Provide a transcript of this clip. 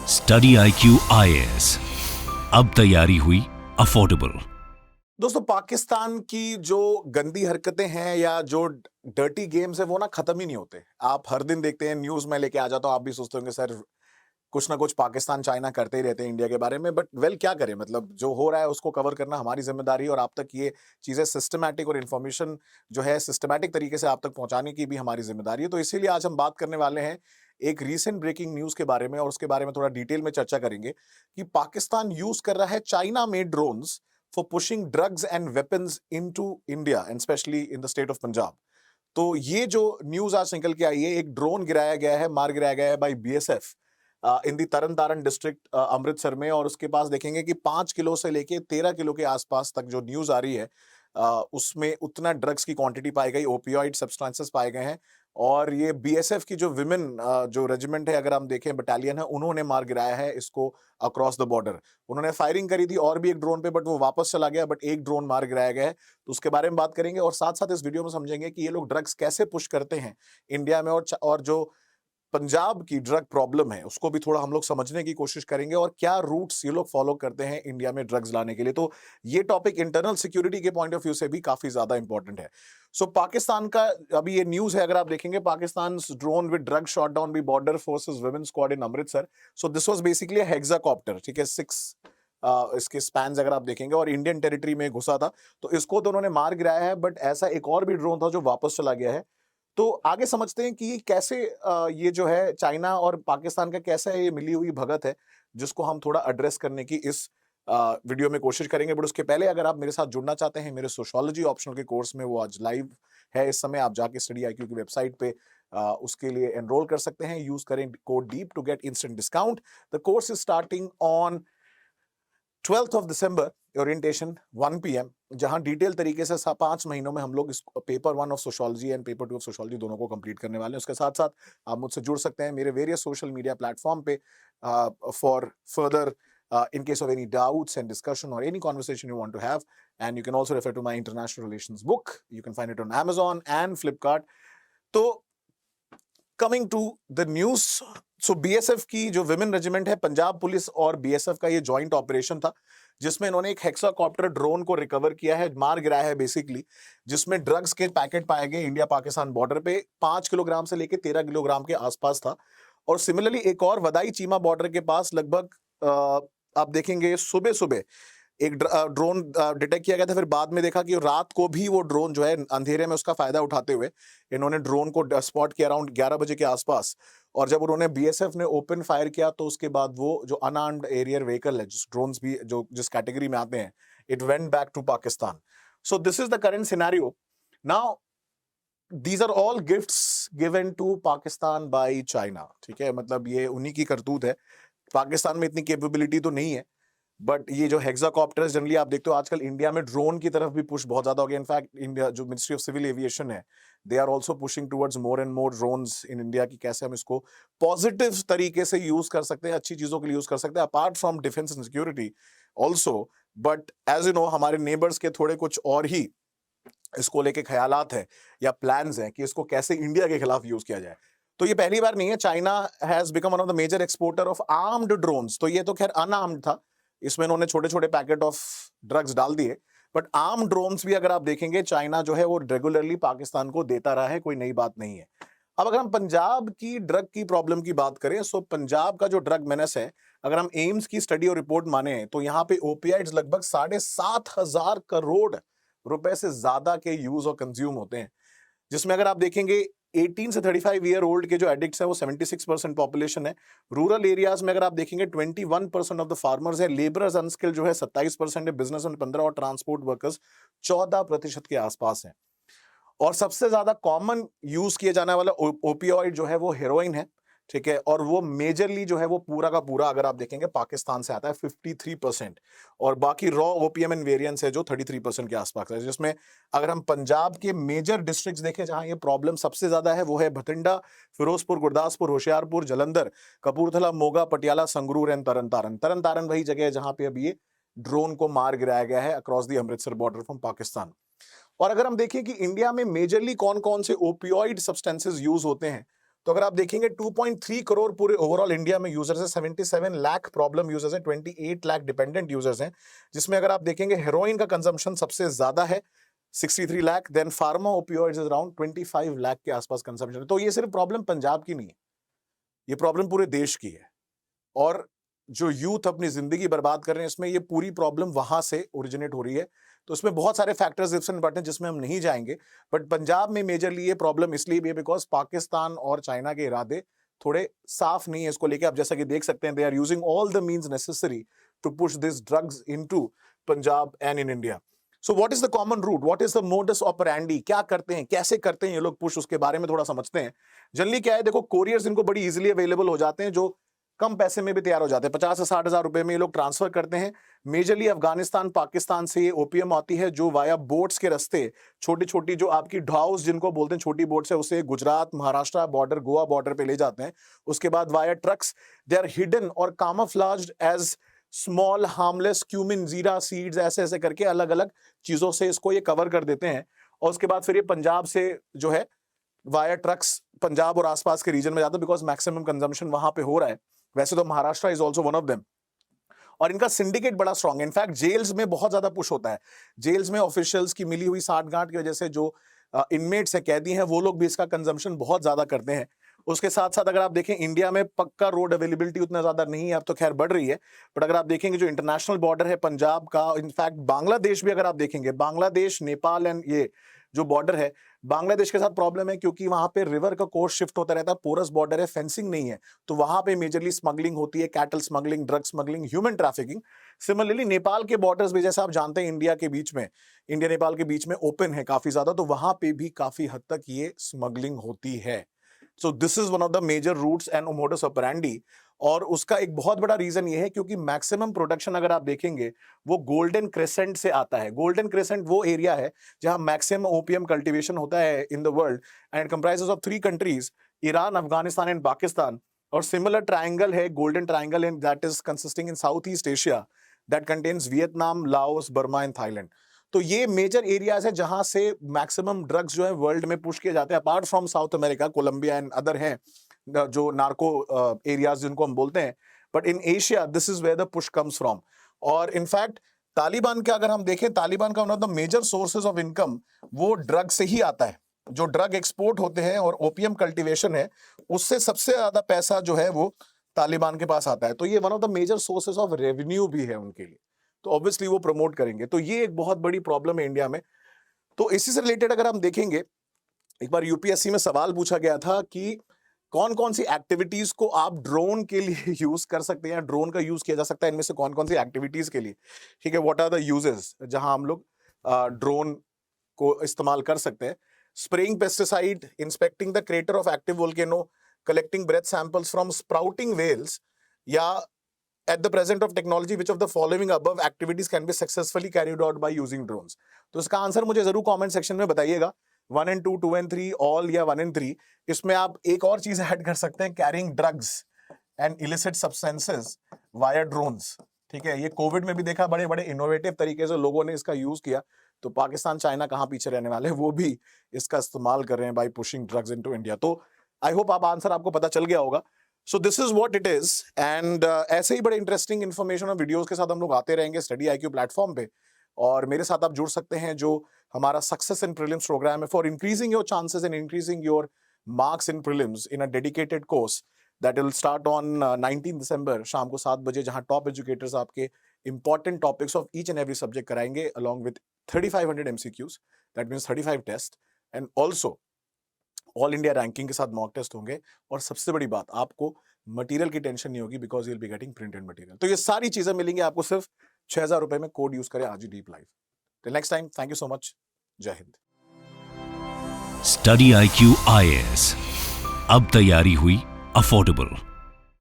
Study IQ IAS, अब तैयारी हुई अफोर्डेबल। दोस्तों, पाकिस्तान की जो गंदी हरकतें हैं या जो डर्टी गेम्स है वो ना खत्म ही नहीं होते। आप हर दिन देखते हैं, न्यूज में लेके आ जाता हूं, आप भी सोचते होंगे सर कुछ ना कुछ पाकिस्तान चाइना करते ही रहते हैं इंडिया के बारे में। बट वेल, क्या करें, मतलब जो हो रहा है उसको कवर करना हमारी जिम्मेदारी है और आप तक ये चीजें सिस्टमैटिक और इन्फॉर्मेशन जो है सिस्टमैटिक तरीके से आप तक पहुंचाने की भी हमारी जिम्मेदारी है। तो इसीलिए आज हम बात करने वाले हैं एक रीसेंट ब्रेकिंग न्यूज के बारे में और उसके बारे में थोड़ा डिटेल में चर्चा करेंगे कि पाकिस्तान यूज कर रहा है China made drones for pushing drugs and weapons into India and specially in the state of Punjab. तो ये जो न्यूज आज निकल के आई है, एक ड्रोन गिराया गया है, मार गिराया गया है बाय बीएसएफ इन दी तरन तारण डिस्ट्रिक्ट अमृतसर में। और उसके पास देखेंगे कि 5 किलो से लेके 13 किलो के आसपास तक जो न्यूज आ रही है उसमें उतना ड्रग्स की क्वांटिटी पाई गई, ओपियोइड सब्सटेंसेस पाए गए हैं। और ये बीएसएफ की जो विमेन जो रेजिमेंट है, अगर हम देखें बटालियन है, उन्होंने मार गिराया है इसको अक्रॉस द बॉर्डर। उन्होंने फायरिंग करी थी और भी एक ड्रोन पे, बट वो वापस चला गया, बट एक ड्रोन मार गिराया गया है। तो उसके बारे में बात करेंगे और साथ साथ इस वीडियो में समझेंगे कि ये लोग ड्रग्स कैसे पुश करते हैं इंडिया में, और जो पंजाब की ड्रग प्रॉब्लम है उसको भी थोड़ा हम लोग समझने की कोशिश करेंगे और क्या रूट्स ये लोग फॉलो करते हैं इंडिया में ड्रग्स लाने के लिए। तो ये टॉपिक इंटरनल सिक्योरिटी के पॉइंट ऑफ व्यू से भी काफी ज्यादा इंपॉर्टेंट है। सो पाकिस्तान का अभी ये न्यूज है, अगर आप देखेंगे, Pakistan drone with drug shot down by border forces women squad in Amritsar. So this was basically a hexacopter, ठीक है, 6 इसके स्पैन्स अगर आप देखेंगे, और इंडियन टेरिटरी में घुसा था। तो इसको तो उन्होंने मार गिराया है, बट ऐसा एक और भी ड्रोन था जो वापस चला गया है। तो आगे समझते हैं कि कैसे ये जो है चाइना और पाकिस्तान का कैसा ये मिली हुई भगत है, जिसको हम थोड़ा एड्रेस करने की इस वीडियो में कोशिश करेंगे। बट उसके पहले अगर आप मेरे साथ जुड़ना चाहते हैं मेरे सोशियोलॉजी ऑप्शनल के कोर्स में, वो आज लाइव है इस समय, आप जाके स्टडी IQ की वेबसाइट पे उसके लिए एनरोल कर सकते हैं। यूज करें code deep to get instant discount. The course is starting on 12th of December, orientation 1 PM, जहां डिटेल तरीके से 5 महीनों में हम लोग इस paper 1 of sociology and paper 2 of sociology दोनों को कंप्लीट करने वाले हैं। उसके साथ साथ आप मुझसे जुड़ सकते हैं मेरे वेरियस सोशल मीडिया प्लेटफॉर्म पे for further in case of any doubts and discussion or any conversation you want to have. And you can also refer to my international relations book. You can find it on Amazon and Flipkart. तो coming to the news, so BSF की जो women regiment है, Punjab police और BSF का ये joint operation था, जिसमें इन्होंने एक हेक्साकॉप्टर ड्रोन को रिकवर किया है, मार गिराया है बेसिकली, जिसमें ड्रग्स के पैकेट पाए गए इंडिया पाकिस्तान बॉर्डर पे। 5 किलोग्राम से लेके 13 किलोग्राम के आसपास था। और सिमिलरली एक और वदाई चीमा बॉर्डर के पास लगभग आप देखेंगे सुबह सुबह एक ड्रोन डिटेक्ट किया गया था। फिर बाद में देखा कि रात को भी वो ड्रोन जो है अंधेरे में उसका फायदा उठाते हुए इन्होंने ड्रोन को स्पॉट किया अराउंड 11 बजे के आसपास। और जब उन्होंने बीएसएफ ने ओपन फायर किया तो उसके बाद वो जो अनआर्म्ड एरियर व्हीकल है, जिस ड्रोन्स भी जो जिस कैटेगरी में आते हैं, it went back to Pakistan. So this is the current scenario now. These are all gifts given to Pakistan by China, ठीक है, मतलब ये उन्हीं की करतूत है। पाकिस्तान में इतनी कैपेबिलिटी तो नहीं है, बट ये जो हेक्साकॉप्टर्स जनरली आप देखते हो आजकल इंडिया में ड्रोन की तरफ भी पुश बहुत ज्यादा हो गया। इनफैक्ट इंडिया जो मिनिस्ट्री ऑफ सिविल एविएशन है, they are also pushing towards more and more drones in India, की कैसे हम इसको पॉजिटिव तरीके से यूज कर सकते हैं, अच्छी चीजों के लिए यूज कर सकते हैं, apart from defence and security also. But as you know, हमारे नेबर्स के थोड़े कुछ और ही इसको लेके ख्यालात हैं या प्लान्स हैं कि इसको कैसे इंडिया के खिलाफ यूज किया जाए। तो ये पहली बार नहीं है, China has become one of the major exporter of armed drones. तो ये तो खैर अनआर्म्ड था, इसमें इन्होंने छोटे छोटे पैकेट ऑफ ड्रग्स डाल दिए, बट आर्म ड्रोन्स भी अगर आप देखेंगे चाइना जो है वो रेगुलरली पाकिस्तान को देता रहा है, कोई नई बात नहीं है। अब अगर हम पंजाब की ड्रग की प्रॉब्लम की बात करें, सो पंजाब का जो ड्रग मेनेस है, अगर हम एम्स की स्टडी और रिपोर्ट माने तो यहाँ पे ओपियाइड्स लगभग 7,500 करोड़ रुपए से ज्यादा के यूज और कंज्यूम होते हैं, जिसमें अगर आप देखेंगे 18 से 35 ईयर ओल्ड के जो एडिक्ट्स हैं वो 76% पॉपुलेशन है। रूरल एरियाज में अगर आप देखेंगे 21% ऑफ द फार्मर्स है, लेबरर्स अनस्किल्ड जो है 27% है, बिजनेस में 15 और ट्रांसपोर्ट वर्कर्स 14% के आसपास हैं। और सबसे ज्यादा कॉमन यूज किए जाने वाला ओपियोइड जो है वो हेरोइन है, ठीक है, और वो मेजरली जो है वो पूरा का पूरा अगर आप देखेंगे पाकिस्तान से आता है 53%, और बाकी रॉ ओपीएम एंड वेरिएंट्स है जो 33% के आसपास है। जिसमें अगर हम पंजाब के मेजर डिस्ट्रिक्ट्स देखें जहां ये प्रॉब्लम सबसे ज्यादा है, वो है भटिंडा, फिरोजपुर, गुरदासपुर, होशियारपुर, जलंधर, कपूरथला, मोगा, पटियाला, संगरूर एंड तरन तारण। तरन तारण वही जगह है जहां पे अभी ये ड्रोन को मार गिराया गया है across the Amritsar border from Pakistan. और अगर हम देखें कि इंडिया में मेजरली कौन कौन से ओपियोइड सब्सटेंसेस यूज होते हैं, तो अगर आप देखेंगे 2.3 करोड़ पूरे ओवरऑल इंडिया में यूजर्स है, 77 लाख प्रॉब्लम यूजर्स हैं, 28 लाख डिपेंडेंट यूजर्स हैं, जिसमें अगर आप देखेंगे हेरोइन का कंजम्पशन सबसे ज्यादा है 63 lakh, then pharma opioids is around 25 lakh के आसपास कंजम्पशन है। तो ये सिर्फ प्रॉब्लम पंजाब की नहीं है, ये प्रॉब्लम पूरे देश की है। और जो यूथ अपनी जिंदगी बर्बाद कर रहे हैं, इसमें ये पूरी प्रॉब्लम वहां से ओरिजिनेट हो रही है। तो इसमें बहुत सारे फैक्टर्स डिफरेंट बट हैं जिसमें हम नहीं जाएंगे, बट पंजाब में मेजरली ये प्रॉब्लम इसलिए भी है बिकॉज पाकिस्तान और चाइना के इरादे थोड़े साफ नहीं है इसको लेके। आप जैसा कि देख सकते हैं, they are using all the means necessary to push this drugs into Punjab and in India. So what is the common route, what is the modus operandi, क्या करते हैं, कैसे करते हैं ये लोग पुश, उसके बारे में थोड़ा समझते हैं। जनरली क्या है, देखो कोरियर्स इनको बड़ी इजीली अवेलेबल हो जाते हैं, जो कम पैसे में भी तैयार हो जाते हैं, 50 से 60 हजार रुपए में ये लोग ट्रांसफर करते हैं। मेजरली अफगानिस्तान पाकिस्तान से ये ओपीएम आती है, जो वाया बोट्स के रास्ते, छोटी छोटी जो आपकी ढाउस जिनको बोलते हैं, छोटी बोट्स है, उसे गुजरात महाराष्ट्र बॉर्डर गोवा बॉर्डर पे ले जाते हैं। उसके बाद via trucks they are hidden और camouflaged as small harmless cumin jeera seeds, ऐसे ऐसे करके अलग अलग चीजों से इसको ये कवर कर देते हैं। और उसके बाद फिर ये पंजाब से जो है वाया ट्रक्स पंजाब और आसपास के रीजन में जाता है, बिकॉज मैक्सिमम कंजम्पशन वहां पे हो रहा है। वैसे तो Maharashtra is also one of them, और इनका सिंडिकेट बड़ा स्ट्रांग है। इनफैक्ट जेल्स में बहुत ज्यादा पुश होता है, जेल्स में ऑफिशियल्स की मिली हुई साठगांठ की वजह से जो इनमेट्स है, कैदी हैं, वो लोग भी इसका कंजम्पशन बहुत ज्यादा करते हैं। उसके साथ साथ अगर आप देखें, इंडिया में पक्का रोड अवेलेबिलिटी उतना ज्यादा नहीं है, अब तो खैर बढ़ रही है, बट अगर आप देखेंगे जो इंटरनेशनल बॉर्डर है पंजाब का, इनफैक्ट बांग्लादेश भी अगर आप देखेंगे, बांग्लादेश नेपाल एंड ये जो बॉर्डर है, बांग्लादेश के साथ प्रॉब्लम है क्योंकि वहां पे रिवर का कोर्स शिफ्ट होता रहता है, पोरस बॉर्डर है, फेंसिंग नहीं है, तो वहां पे मेजरली स्मगलिंग होती है, cattle smuggling, drug smuggling, human trafficking. Similarly Nepal के बॉर्डर्स भी, जैसे आप जानते हैं, इंडिया के बीच में, इंडिया नेपाल के बीच में ओपन है काफी ज्यादा, तो वहां पे भी काफी हद तक ये स्मगलिंग होती है। So this is one of the major routes and modus operandi. और उसका एक बहुत बड़ा रीजन ये है क्योंकि मैक्सिमम प्रोडक्शन अगर आप देखेंगे वो गोल्डन क्रेसेंट से आता है। गोल्डन क्रेसेंट वो एरिया है जहां मैक्सिमम ओपीएम कल्टीवेशन होता है in the world, and it comprises of 3 countries, Iran, Afghanistan and Pakistan. और सिमिलर ट्रायंगल है, golden triangle, and that is consisting in south east Asia, that contains Vietnam, Laos, Burma and Thailand. तो ये major areas है जहां से maximum drugs जो है world में पुश किए जाते हैं, apart from South America, Colombia and other हैं जो नार्को एरियाज जिनको हम बोलते हैं, but in Asia this is where the push comes from. और इनफैक्ट तालिबान का अगर हम देखें, तालिबान का one of the major sources of income वो ड्रग से ही आता है। जो ड्रग एक्सपोर्ट होते हैं और ओपीएम कल्टीवेशन है, उससे सबसे ज्यादा पैसा जो है वो तालिबान के पास आता है। तो ये one of the major sources of revenue भी है उनके लिए, तो ऑब्वियसली वो प्रमोट करेंगे। तो ये एक बहुत बड़ी प्रॉब्लम है इंडिया में। तो इसी से रिलेटेड अगर हम देखेंगे, एक बार यूपीएससी में सवाल पूछा गया था कि कौन कौन सी एक्टिविटीज को आप ड्रोन के लिए यूज कर सकते हैं, ड्रोन का यूज किया जा सकता है, इनमें से कौन कौन सी एक्टिविटीज के लिए, ठीक है, व्हाट आर द यूजेस जहां हम लोग ड्रोन को इस्तेमाल कर सकते हैं। Spraying pesticide, inspecting the crater of active volcano, collecting breath samples from sprouting wells, या at the present of technology which of the following above activities can be successfully carried out by using drones। तो इसका answer मुझे जरूर comment section में बताइएगा, 1 and 2, 2 and 3, all या 1 and 3। इसमें आप एक और चीज ऐड कर सकते हैं, carrying drugs and illicit substances via drones, ठीक है। ये कोविड में भी देखा, बड़े बड़े इनोवेटिव तरीके से लोगों ने इसका यूज किया, तो पाकिस्तान चाइना कहाँ पीछे रहने वाले, वो भी इसका इस्तेमाल कर रहे हैं bye pushing drugs into India. तो आई होप आप आंसर आपको पता चल गया होगा। सो this is what it is, and ऐसे ही बड़े इंटरेस्टिंग इन्फॉर्मेशन और वीडियोस के साथ हम लोग आते रहेंगे स्टडी IQ प्लेटफॉर्म पे। और मेरे साथ आप जुड़ सकते हैं, जो हमारा सक्सेस इन प्रीलिम्स प्रोग्राम है for increasing your chances and increasing your marks in prelims in a dedicated course that will start on 19 December शाम को 7 बजे, जहां टॉप एजुकेटर्स आपके important topics of each and every subject कराएंगे along with 3500 MCQs, that means 35 test, and also all India ranking के साथ mock test होंगे। और सबसे बड़ी बात, आपको मटेरियल की टेंशन नहीं होगी, because you will be getting printed material. तो ये सारी चीजें मिलेंगी आपको सिर्फ 6000 रुपए में। कोड यूज करें आज ही deep live. Till next time, thank you so much, जय हिंद। स्टडी IQ IAS, अब तैयारी हुई अफोर्डेबल।